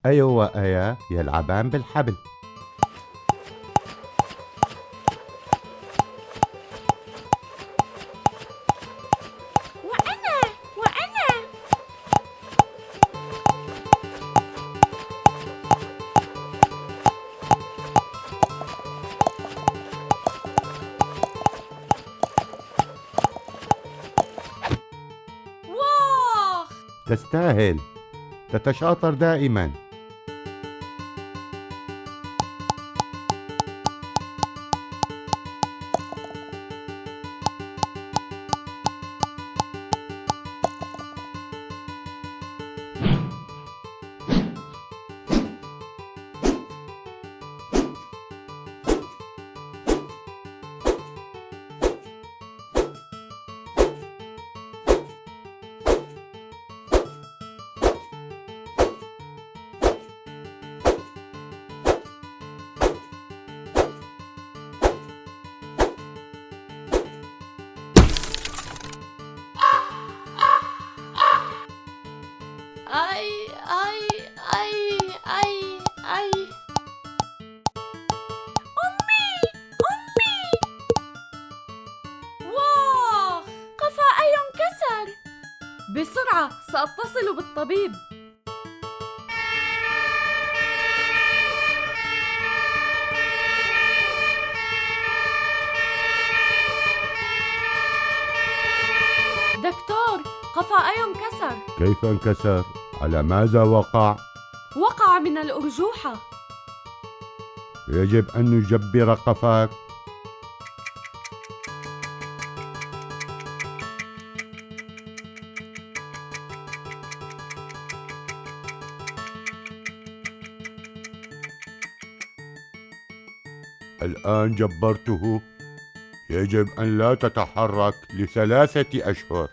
أيو وآيا يلعبان بالحبل. وأنا واه. تستاهل، تتشاطر دائما. أي أي أي أي أي. أمي أمي. واه، قفائي انكسر. بسرعة سأتصل بالطبيب. دكتور، قفائي انكسر. كيف انكسر؟ على ماذا وقع؟ وقع من الأرجوحة. يجب أن نجبر قفاك. الآن جبرته. يجب أن لا تتحرك ل3 أشهر.